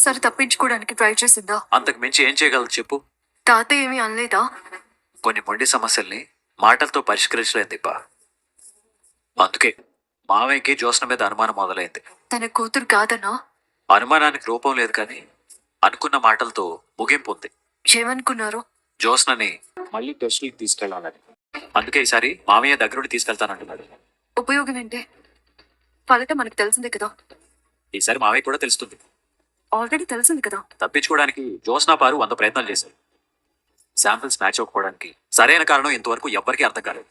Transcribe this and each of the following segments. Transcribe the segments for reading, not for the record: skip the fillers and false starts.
సరే తప్పించుకోవడానికి ట్రై చేసిందా? అంతకు మించి ఏం చేయగలదు చెప్పు? తాతయ్య ఏమీ అనలేదా? కొన్ని మొండి సమస్యల్ని మాటలతో పరిష్కరించలేదు దీప. అందుకే మావయ్యకి జ్యోత్స్న మీద అనుమానం మొదలైంది. తన కూతురు కాదనా? అనుమానానికి రూపం లేదు కానీ అనుకున్న మాటలతో ముగింపు ఉంది. ఏమనుకున్నారు? జ్యోత్స్నని మళ్ళీ టెస్ట్కి తీసుకెళ్ళాలని. అందుకే ఈసారి మావయ్య దగ్గరుండి తీసుకెళ్తానంటున్నాడు. ఉపయోగం ఏంటి? ఫలితం మనకు తెలిసిందే కదా. ఈసారి మావయ్య కూడా తెలుస్తుంది. ఆల్రెడీ తెలిసింది కదా. తప్పించుకోవడానికి జ్యోత్స్న పారు 100 ప్రయత్నాలు చేశారు. శాంపిల్స్ మ్యాచ్ అవ్వకపోవడానికి సరైన కారణం ఇంతవరకు ఎవ్వరికీ అర్థం కాలేదు.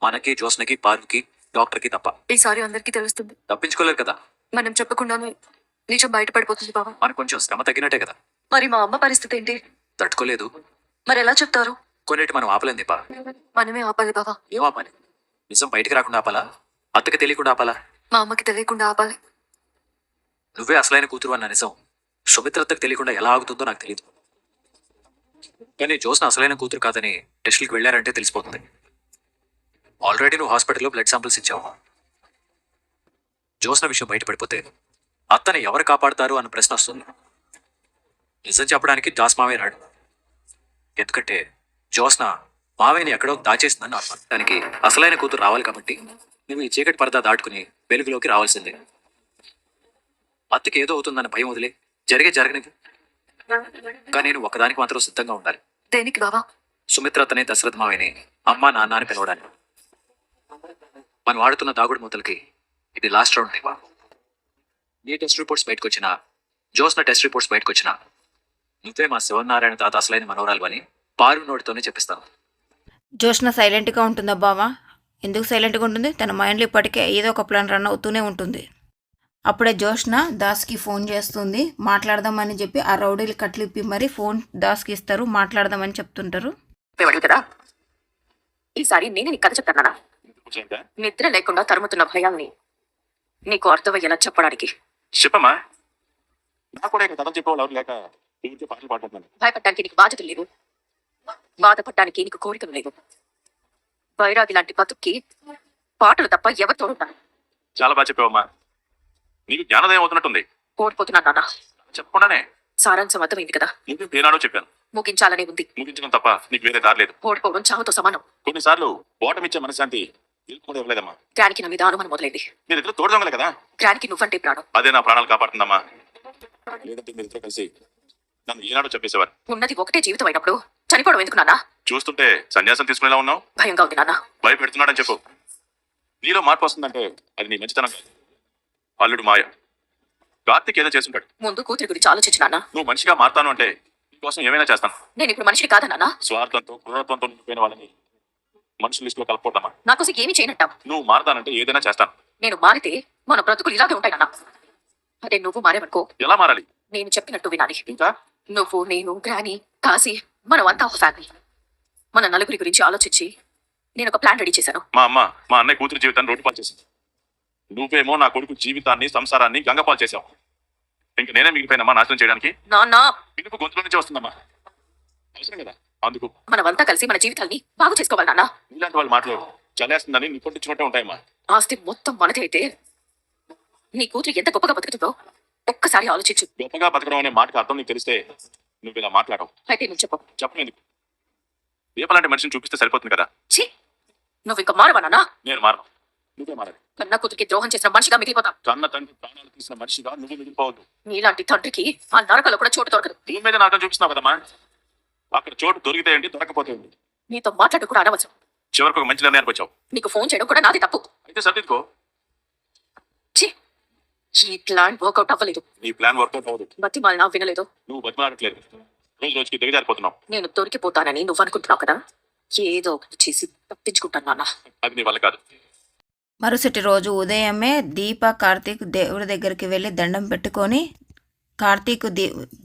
మనకి, జ్యోత్స్నకి, పారుకి, డాక్టర్కి తప్ప. ఈసారి అందరికీ తెలుస్తుంది. తప్పించుకోలేరు కదా. మనం చెప్పకుండానే నిజం బయటపడిపోతుంది బాబా. మనకు కొంచెం శ్రమ తగ్గినట్టే కదా. మరి మా అమ్మ పరిస్థితి ఏంటి? తట్టుకోలేదు. మరి ఎలా చెప్తారు? కొన్నిటి మనం ఆపలేం దీపా. మనమే ఆపాలి బాబా. ఏం ఆపాలి? నిజం బయటికి రాకుండా ఆపాలా? అత్తకి తెలియకుండా ఆపాలా? మా అమ్మకి తెలియకుండా ఆపాలి. నువ్వే అసలైన కూతురు అన్న నిజం సుమిత్రత్తకు తెలియకుండా ఎలా ఆగుతుందో నాకు తెలియదు. కానీ జ్యోత్స్న అసలైన కూతురు కాదని టెస్టులకు వెళ్ళారంటే తెలిసిపోతుంది. ఆల్రెడీ నువ్వు హాస్పిటల్లో బ్లడ్ శాంపిల్స్ ఇచ్చావు. జ్యోత్స్న విషయం బయటపడిపోతే అత్తని ఎవరు కాపాడుతారు అన్న ప్రశ్న వస్తుంది. నిజం చెప్పడానికి దాస్ మావయ్య రాడు. ఎందుకంటే జ్యోత్స్న మావయ్యని ఎక్కడో దాచేసిందని అర్థం. దానికి అసలైన కూతురు రావాలి కాబట్టి నువ్వు ఈ చీకటి పరదా దాటుకుని వెలుగులోకి రావాల్సిందే. అత్తకి ఏదో అవుతుందన్న భయం వదిలే జరగనిది. కానీ నేను ఒకదానికి మాత్రం సిద్ధంగా ఉండాలి. దేనికి బాబా? సుమిత్రతని, దశరథ మావయ్యని అమ్మా నాన్న అని పిలవడానికి. మనం వాడుతున్న దాగుడు మూతలకి ఇది లాస్ట్ రౌండ్ దేవా. నీ టెస్ట్ రిపోర్ట్స్ బయటకు వచ్చినా, జ్యోత్స్న టెస్ట్ రిపోర్ట్స్ బయటకు వచ్చినా నువ్వే మా శివనారాయణ తాత అసలైన మనోరాలు అని పారు నోటితోనే చెప్పిస్తాను. జ్యోత్స్న సైలెంట్గా ఉంటుందా బావా? ఎందుకు సైలెంట్గా ఉంటుంది? తన మైండ్లో ఇప్పటికే ఏదో ఒక ప్లాన్ రన్ అవుతూనే ఉంటుంది. అప్పుడే జ్యోత్స్న దాస్కి ఫోన్ చేస్తుంది. మాట్లాడదామని చెప్పి ఆ రౌడీలు కట్లిప్పి మరి ఫోన్ దాస్కి ఇస్తారు. మాట్లాడదామని చెప్తుంటారు కదా. ఈసారి నేను నీకు కథ చెప్తానా? నిద్ర లేకుండా తరుముతున్న భయాల్ని నీకు అర్థమయ్యేలా చెప్పడానికి. చెప్పమ్మా. నాకు కూడా కథ చెప్పేవాళ్ళు ఎవరు లేక పాటలు పాడుతున్నాను. భయపడటానికి నీకు బాధ్యత లేదు, బాధపడటానికి నీకు కోరికలు లేవు. వైరాగి లాంటి బతుక్కి పాటలు తప్ప ఎవరు తోడుంటారు? చాలా బాగా చెప్పావమ్మా. నీకు జ్ఞానోదయం అవుతున్నట్టుంది. ఓడిపోతున్నాను నాన్న. చెప్పకుండానే సారాంశం అర్థమైంది కదా. నీకు ఏనాడో చెప్పాను, ముగించాలనే ఉంది. ముగించడం తప్ప నీకు వేరే దారి లేదు. ఓడిపోవడం చావుతో సమానం. కొన్నిసార్లు ఓటమిచ్చే మనశ్శాంతి కూడా ఇవ్వలేదమ్మా. గ్రానికి నా మీద అనుమానం మొదలైంది. మీరిద్దరు తోడు దొంగలే కదా. గ్రానికి నువ్వంటే ప్రాణం. అదే నా ప్రాణాలు కాపాడుతుందమ్మా. లేదంటే మీరిద్దరు కలిసి నన్ను ఈనాడో చెప్పేసేవారు. ఉన్నది ఒకటే జీవితం అయినప్పుడు చనిపోవడం ఎందుకు నాన్న? చూస్తుంటే సన్యాసం తీసుకునేలా ఉన్నావు. భయంగా ఉంది నాన్న. భయపెడుతున్నాడని చెప్పు. నీలో మార్పు వస్తుందంటే అది నీ మంచితనం కాదు. అల్లుడు మాయ కార్తీక్ ఏదో చేస్తుంటాడు. ముందు కూతురి గురించి ఆలోచించు నాన్న. నువ్వు మనిషిగా మారుతాను అంటే నీకోసం ఏమైనా చేస్తాను. నేను ఇప్పుడు మనిషిని కాదా నాన్న? స్వార్థంతో క్రూరత్వంతో నిండిపోయిన వాళ్ళని మనుషుల లిస్టులో కలపకూడదమ్మా. నా కోసం ఏమీ చేయనంటావు. నువ్వు మారతానంటే ఏదైనా చేస్తాను. నేను మారితే మన బ్రతుకులు ఇలాగే ఉంటాయి నాన్న. అదే నువ్వు మారేవనుకో. ఎలా మారాలి? నేను చెప్పినట్టు వినాలి. ఇంకా నువ్వు, నేను, గ్రాని, కాశీ, మనం అంతా ఒక ఫ్యామిలీ. మన నలుగురి గురించి ఆలోచించి నేను ఒక ప్లాన్ రెడీ చేశాను. మా అమ్మ మా అన్నయ్య కూతురు జీవితాన్ని రోడ్డు పాలు చేసింది. నువ్వేమో నా కొడుకు జీవితాన్ని, సంసారాన్ని గంగపాలు చేశావు. ఇంక నేనే మిగిలిపోయినమ్మా నాశనం చేయడానికి. నాన్న పిలుపు గొంతులో నుంచి వస్తుందమ్మా. అవసరం కదా. అందుకు మనమంతా కలిసి మన జీవితాల్ని బాగు చేసుకోవాలి నాన్న. ఇలాంటి వాళ్ళ మాటలు చల్లేస్తుందని నిప్పొట్టించుకుంటే ఉంటాయమ్మా. ఆస్తి మొత్తం మనదే అయితే నీ కూతురు ఎంత గొప్పగా బతుకుతుందో ఒక్కసారి ఆలోచించు. గొప్పగా బతకడం అనే మాటకు అర్థం నీకు తెలిస్తే నువ్వు ఇలా మాట్లాడవు. అయితే నువ్వు చెప్పు. చెప్పను ఎందుకు? దీపలాంటి మనిషిని చూపిస్తే సరిపోతుంది కదా. ఛీ, నువ్వు ఇంకా మారవా నాన్న? నేను మారను. నువ్వే మారాలి. కన్న కూతురికి ద్రోహం చేసిన మనిషిగా మిగిలిపోతా. కన్న తండ్రి ప్రాణాలు తీసిన మనిషిగా నువ్వు మిగిలిపోవద్దు. నీలాంటి తండ్రికి ఆ నరకలో కూడా చోటు దొరకదు. భూమి మీద నాటం చూపిస్తున్నావు కదమ్మా. అక్కడ చోటు దొరికితే ఏంటి, దొరకపోతే ఏంటి? నీతో మాట్లాడు కూడా అనవసరం. చివరికి ఒక మంచి నిర్ణయానికి వచ్చావు. నీకు ఫోన్ చేయడం కూడా నాది తప్పు. అయితే సర్దిద్దుకో. ఛీ, ఈ ప్లాన్ వర్కౌట్ అవ్వలేదు. నీ ప్లాన్ వర్కౌట్ అవ్వదు. బతిమాలి నా వినలేదు. నువ్వు బతిమాడట్లేదు. రోజు రోజుకి దిగజారిపోతున్నావు. నేను దొరికిపోతానని నువ్వు అనుకుంటున్నావు కదా. ఏదో ఒకటి చేసి తప్పించుకుంటాను నాన్న. అది నీ వల్ల కాదు. మరుసటి రోజు ఉదయమే దీప కార్తీక్ దేవుడి దగ్గరికి వెళ్ళి దండం పెట్టుకొని కార్తీక్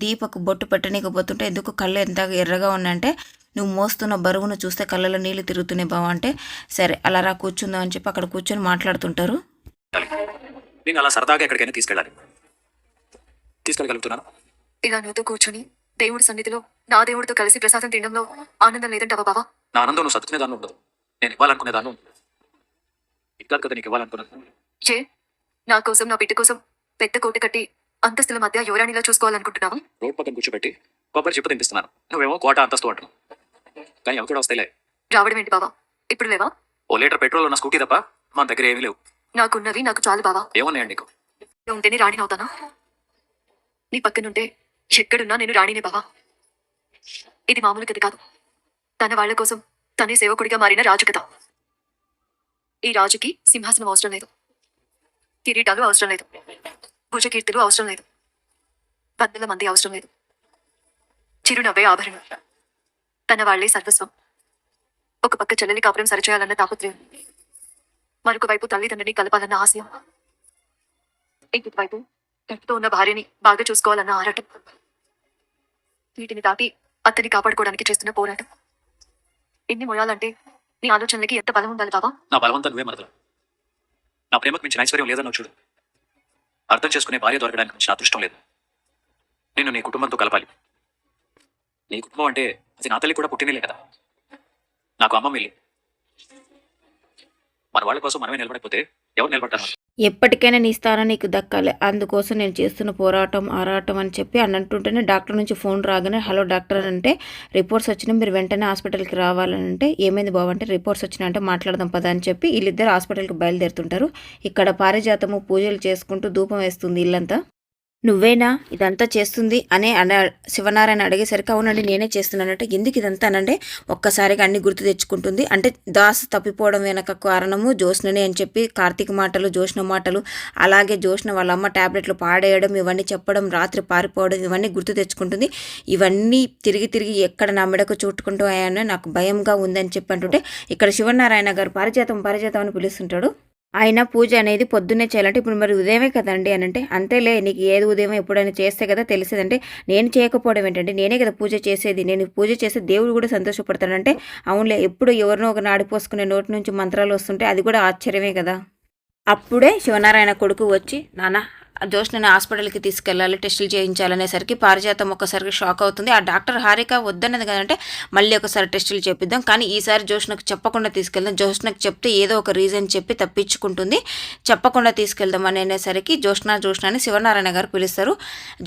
దీపకు బొట్టు పెట్టనీకపోతుంటే ఎందుకు కళ్ళు ఎంత ఎర్రగా ఉన్నాయంటే నువ్వు మోస్తున్న బరువును చూస్తే కళ్ళలో నీళ్ళు తిరుగుతున్నాయి బావ అంటే సరే అలా రా కూర్చుందాం అని చెప్పి అక్కడ కూర్చొని మాట్లాడుతుంటారు. నేను అలా సరదాగా ఎక్కడికైనా తీసుకెళ్ళగలుగుతున్నాను. ఇలా నీతో కూర్చొని దేవుడి సన్నిధిలో నా దేవుడితో కలిసి ప్రసాదం తినడంలో ఆనందం లేదంటావా బావా? నా ఆనందం నువ్వు సర్దుకునే దాన్ని ఉండదు. నేను ఇవ్వాలనుకునే దాన్ని ఉంటుంది. ఇంకా కదా నీకు ఇవ్వాలనుకున్నాను. నా కోసం, నా బిడ్డ కోసం పెద్ద కోట కట్టి అంతస్తుల మధ్య యువరాణిలో చూసుకోవాలనుకుంటున్నావా? రోడ్ పక్కన కూర్చోబెట్టి కొబ్బరి చెప్పు తినిపిస్తున్నాను, నువ్వేమో కోట అంతస్తు అంటున్నావు. కానీ అవి కూడా వస్తాయిలే. రావడం ఏంటి బావా? ఇప్పుడు లేవా? ఓ లీటర్ పెట్రోల్ ఉన్న స్కూటీ తప్ప మన దగ్గర ఏమీ లేవు. నాకున్నవి నాకు చాలు బావా. ఏమున్నాయండి నీకు? నువ్వు ఉంటేనే రాణిని అవుతానా? నీ పక్కనుంటే ఎక్కడున్నా నేను రాణినే బావా. ఇది మామూలు కథ కాదు. తన వాళ్ళ కోసం తనే సేవకుడిగా మారిన రాజు కథ. ఈ రాజుకి సింహాసనం అవసరం లేదు, కిరీటాలు అవసరం లేదు, భుజకీర్తులు అవసరం లేదు, వందల మంది అవసరం లేదు, చిరునవ్వే ఆభరణం. తన వాళ్లే సర్వస్వం. ఒక పక్క చెల్లెలి కాపురం సరిచేయాలన్న తాపత్రయం, మరొక వైపు తల్లిదండ్రిని కలపాలన్న ఆశయం, ఇంకొక వైపు కట్టుతో ఉన్న భార్యని బాగా చూసుకోవాలన్న ఆరాటం. వీటిని దాటి అతన్ని కాపాడుకోవడానికి చేస్తున్న పోరాటం. ఎన్ని మోయాలంటే నీ ఆలోచనలకి ఎంత బలం ఉండాలి బాబా? నా బలవంతం నువ్వే మరదలు. నా ప్రేమకు మించిన ఐశ్వర్యం లేదన్నావు చూడు. అర్థం చేసుకునే భార్య దొరకడానికి మించిన అదృష్టం లేదు. నిన్ను నీ కుటుంబంతో కలపాలి. నీ కుటుంబం అంటే అది నా తల్లి కూడా పుట్టినలే కదా. నాకు అమ్మ మిల్లి. మన వాళ్ళ కోసం మనమే నిలబడిపోతే ఎవరు నిలబడతారు? ఎప్పటికైనా నీ స్థానం నీకు దక్కాలి, అందుకోసం నేను చేస్తున్న పోరాటం ఆరాటం అని చెప్పి అంటుంటేనే డాక్టర్ నుంచి ఫోన్ రాగానే హలో డాక్టర్ అంటే రిపోర్ట్స్ వచ్చినా మీరు వెంటనే హాస్పిటల్కి రావాలని అంటే ఏమైంది బాబు అంటే రిపోర్ట్స్ వచ్చినా అంటే మాట్లాడదాం పదా అని చెప్పి వీళ్ళిద్దరు హాస్పిటల్కి బయలుదేరుతుంటారు. ఇక్కడ పారిజాతము పూజలు చేసుకుంటూ ధూపం వేస్తుంది ఇల్లంతా. నువ్వేనా ఇదంతా చేస్తుంది అని శివనారాయణ అడిగేసరికి అవునండి నేనే చేస్తున్నానంటే ఎందుకు ఇదంతా అనంటే ఒక్కసారిగా అన్ని గుర్తు తెచ్చుకుంటుంది. అంటే దాస్ తప్పిపోవడం వెనక కారణము జ్యోత్స్ననే అని చెప్పి కార్తీక్ మాటలు, జ్యోత్స్న మాటలు, అలాగే జ్యోత్స్న వాళ్ళ అమ్మ టాబ్లెట్లు పాడేయడం, ఇవన్నీ చెప్పడం, రాత్రి పారిపోవడం, ఇవన్నీ గుర్తు తెచ్చుకుంటుంది. ఇవన్నీ తిరిగి తిరిగి ఎక్కడ నా మెడకు చుట్టుకుంటూ అయ్యానో నాకు భయంగా ఉందని చెప్పి అంటుంటే ఇక్కడ శివనారాయణ గారు పారిజాతం అని పిలుస్తుంటాడు. ఆయన పూజ అనేది పొద్దున్నే చేయాలంటే ఇప్పుడు మరి ఉదయమే కదండి అని అంటే అంతేలే నీకు ఏది ఉదయం ఎప్పుడైనా చేస్తే కదా తెలిసేదంటే నేను చేయకపోవడం ఏంటంటే నేనే కదా పూజ చేసేది, నేను పూజ చేస్తే దేవుడు కూడా సంతోషపడతాడంటే అవునులే ఎప్పుడు ఎవరినో ఒక నాడిపోసుకునే నోటి నుంచి మంత్రాలు వస్తుంటే అది కూడా ఆశ్చర్యమే కదా. అప్పుడే శివనారాయణ కొడుకు వచ్చి నాన్న జ్యోత్స్నని హాస్పిటల్కి తీసుకెళ్ళాలి, టెస్టులు చేయించాలనేసరికి పారిజాతం ఒక్కసారికి షాక్ అవుతుంది. ఆ డాక్టర్ హారిక వద్దన్నది కదంటే మళ్ళీ ఒకసారి టెస్టులు చేపిద్దాం, కానీ ఈసారి జ్యోత్స్నకు చెప్పకుండా తీసుకెళ్దాం, జ్యోత్స్నకు చెప్తే ఏదో ఒక రీజన్ చెప్పి తప్పించుకుంటుంది, చెప్పకుండా తీసుకెళ్దాం అని అనేసరికి జ్యోత్స్నని శివనారాయణ గారు పిలుస్తారు.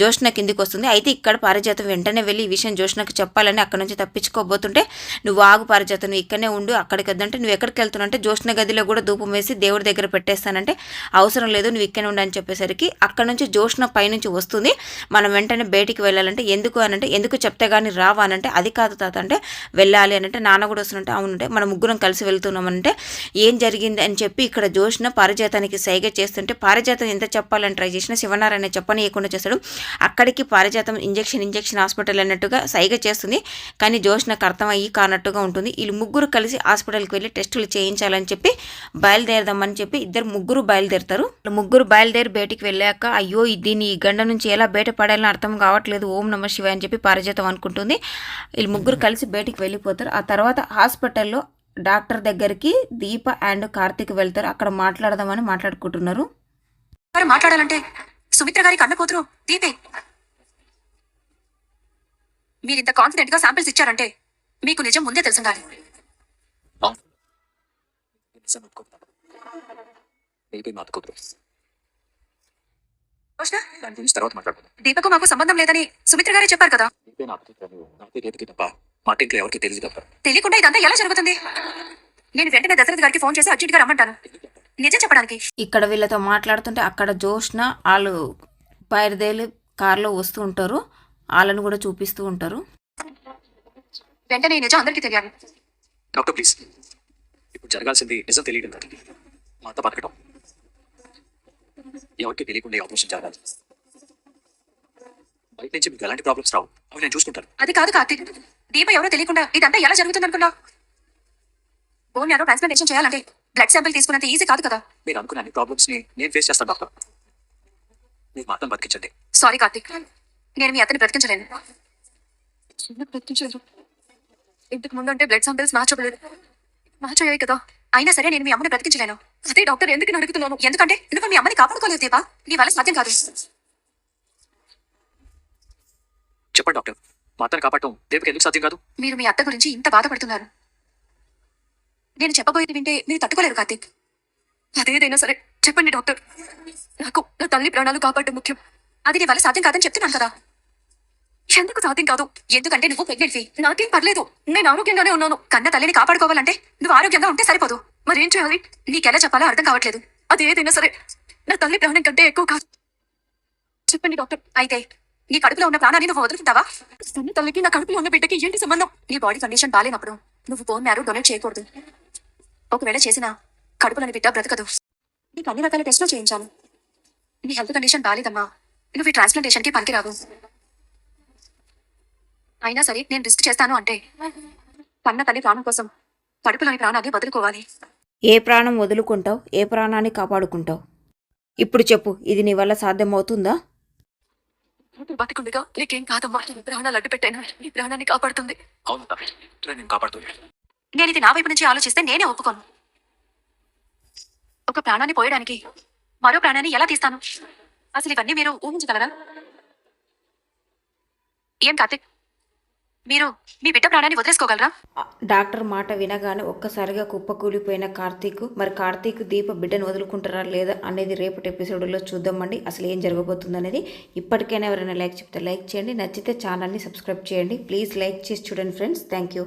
జ్యోత్స్న కిందికి వస్తుంది. అయితే ఇక్కడ పారిజాతం వెంటనే వెళ్ళి ఈ విషయం జ్యోత్స్నకు చెప్పాలని అక్కడ నుంచి తప్పించుకోబోతుంటే నువ్వు ఆగు పారిజాతం, నువ్వు ఇక్కడనే ఉండు, అక్కడికి వద్దంటే నువ్వు ఎక్కడికి వెళ్తున్నావు అంటే జ్యోత్స్న గదిలో కూడా ధూపం వేసి దేవుడి దగ్గర పెట్టేస్తానంటే అవసరం లేదు నువ్వు ఇక్కడే ఉండు అని చెప్పేసరికి అక్కడ నుంచి జ్యోత్స్న పైనుంచి వస్తుంది. మనం వెంటనే బయటికి వెళ్ళాలంటే ఎందుకు అనంటే ఎందుకు చెప్తే కానీ రావా అనంటే అది కాదు తాత అంటే వెళ్ళాలి అనంటే నాన్న కూడా వస్తున్నట్టే అవునంటే మనం ముగ్గురం కలిసి వెళ్తున్నామంటే ఏం జరిగింది అని చెప్పి ఇక్కడ జ్యోత్స్న పారిజాతానికి సైగ చేస్తుంటే పారిజాతం ఎంత చెప్పాలని ట్రై చేసినా శివనారాయణ చెప్పనీయకుండా చేస్తాడు. అక్కడికి పారిజాతం ఇంజెక్షన్ హాస్పిటల్ అన్నట్టుగా సైగ చేస్తుంది, కానీ జ్యోత్స్నకు అర్థమయ్యి కానట్టుగా ఉంటుంది. వీళ్ళు ముగ్గురు కలిసి హాస్పిటల్కి వెళ్ళి టెస్టులు చేయించాలని చెప్పి బయలుదేరదామని చెప్పి ముగ్గురు బయలుదేరుతారు. ముగ్గురు బయలుదేరి బయటికి వెళ్ళాక అయ్యో దీన్ని ఈ గండ నుంచి ఎలా బయటపడాలని అర్థం కావట్లేదు, ఓం నమ శివాయ అని చెప్పి పారిజాతం అనుకుంటుంది. వీళ్ళు ముగ్గురు కలిసి బయటికి వెళ్ళిపోతారు. ఆ తర్వాత హాస్పిటల్లో డాక్టర్ దగ్గరికి దీప అండ్ కార్తీక్ వెళ్తారు. అక్కడ మాట్లాడదామని మాట్లాడుకుంటున్నారు. మాట్లాడాలంటే సుమిత్ర గారికి అన్న కూతురు దీపే. మీరు ఇంత కాన్ఫిడెంట్ గా శాంపిల్స్ ఇచ్చారంటే మీకు నిజం ముందే తెలుసుండాలి. దాని గురించి తర్వాత మాట్లాడుకుందాం. దీపకు మాకు సంబంధం లేదని సుమిత్ర గారే చెప్పారు కదా. మా ఇంట్లో ఎవరికి తెలియదు తప్ప. తెలియకుండా ఇదంతా ఎలా జరుగుతుంది? నేను వెంటనే దశరథ్ గారికి ఫోన్ చేసి అర్జెంట్ గా రమ్మంటాను నిజం చెప్పడానికి. ఇక్కడ వీళ్ళతో మాట్లాడుతుంటే అక్కడ జ్యోత్స్న వాళ్ళు బయలుదేరి కారులో వస్తూ ఉంటారు, వాళ్ళను కూడా చూపిస్తూ ఉంటారు. వెంటనే నిజం అందరికీ తెలియాలి. డాక్టర్ ప్లీజ్, ఇప్పుడు జరగాల్సింది నిజం తెలియడం కాదు, మా అంతా బతకడం. ఎవరికి తెలియకుండా ఆపరేషన్ జరగాలి. బయట నుంచి మీకు ఎలాంటి ప్రాబ్లమ్స్ రావు, అవి నేను చూసుకుంటాను. అది కాదు కార్తీక్, దీప ఎవరో తెలియకుండా ఇదంతా ఎలా జరుగుతుంది అనుకున్నావు? బోన్ యారో ట్రాన్స్ప్లాంటేషన్ చేయాలంటే బ్లడ్ శాంపిల్ తీసుకున్నంత ఈజీ కాదు కదా. మీరు అనుకున్న అన్ని ప్రాబ్లమ్స్ ని నేను ఫేస్ చేస్తాను డాక్టర్. మీకు మాత్రం బతికించండి. సారీ కార్తీక్, నేను మీ అతన్ని బ్రతికించలేను. ఇంతకు ముందు అంటే బ్లడ్ శాంపిల్స్ మ్యాచ్ అయ్యాయి కదా, అయినా సరే నేను మీ అమ్మని బ్రతికించలేను. అదే డాక్టర్ ఎందుకు అడుగుతున్నాను, ఎందుకంటే నువ్వు మీ అమ్మని కాపాడుకోలేదు దీపా, నీ వల్ల సాధ్యం కాదు. చెప్పండి డాక్టర్, మా అత్తని కాపాడటం దేవికి ఎందుకు సాధ్యం కాదు? మీరు మీ అత్త గురించి ఇంత బాధపడుతున్నారు, నేను చెప్పబోయేది వింటే మీరు తట్టుకోలేరు కార్తీక్. అదేదైనా సరే చెప్పండి డాక్టర్, నాకు నా తల్లి ప్రాణాలు కాపాడటం ముఖ్యం. అది నీ వల్ల సాధ్యం కాదని చెప్తున్నాను కదా. ఎందుకు సాధ్యం కాదు? ఎందుకంటే నువ్వు ప్రెగ్నెన్సీ. నాకేం పర్లేదు, నేను ఆరోగ్యంగానే ఉన్నాను. కన్న తల్లిని కాపాడుకోవాలంటే నువ్వు ఆరోగ్యంగా ఉంటే సరిపోదు. మరేం చేయాలి? నీకెలా చెప్పాలో అర్థం కావట్లేదు. అది ఏదైనా సరే నా తల్లి ప్రాణం కంటే ఎక్కువ కాదు. చెప్పండి డాక్టర్. అయితే నీ కడుపులో ఉన్న ప్రాణాన్ని నువ్వు వదులుకుంటావా? కన్న తల్లికి నా కడుపులో ఉన్న బిడ్డకి ఏంటి సంబంధం? నీ బాడీ కండిషన్ బాలేనప్పుడు నువ్వు బోన్ మ్యారో డొనేట్ చేయకూడదు. ఒకవేళ చేసినా కడుపులోని బిడ్డ బ్రతకదు. నీకు అన్ని రకాల టెస్టులు చేయించాను. నీ హెల్త్ కండిషన్ బాలేదమ్మా. నువ్వు ఈ ట్రాన్స్ప్లాంటేషన్ కి పనికిరావు. అయినా సరే నేను రిస్క్ చేస్తాను అంటే కన్న తల్లి ప్రాణం కోసం కడుపులోని ప్రాణాన్ని వదులుకోవాలి. ఏ ప్రాణం వదులుకుంటావు? ఏ ప్రాణాన్ని కాపాడుకుంటావు? ఇప్పుడు చెప్పు, ఇది నీ వల్ల సాధ్యమవుతుందా? బతికుండగా నీకేం కాదమ్మా. నీ ప్రాణాలు అడ్డు పెట్టైనా నీ ప్రాణాన్ని కాపాడుతుంది. అవును అత్త, నేను కాపాడుతుంది. నేను ఇది నా వైపు నుంచి ఆలోచిస్తే నేనే ఒప్పుకోను. ఒక ప్రాణాన్ని పోయడానికి మరో ప్రాణాన్ని ఎలా తీస్తాను? అసలు ఇవన్నీ మీరు ఊహించగలరా? ఏం కార్తిక్, మీరు మీ బిడ్డ ప్రాణాన్ని వదిలేసుకోగలరా? డాక్టర్ మాట వినగానే ఒక్కసారిగా కుప్పకూలిపోయిన కార్తీక్, మరి కార్తీక్ దీప బిడ్డను వదులుకుంటారా లేదా అనేది రేపటి ఎపిసోడ్లో చూద్దామండి. అసలు ఏం జరగబోతుంది అనేది. ఇప్పటికైనా ఎవరైనా లైక్ చెప్తే లైక్ చేయండి, నచ్చితే ఛానల్ని సబ్స్క్రైబ్ చేయండి. ప్లీజ్ లైక్ చేసి చూడండి ఫ్రెండ్స్. Thank you.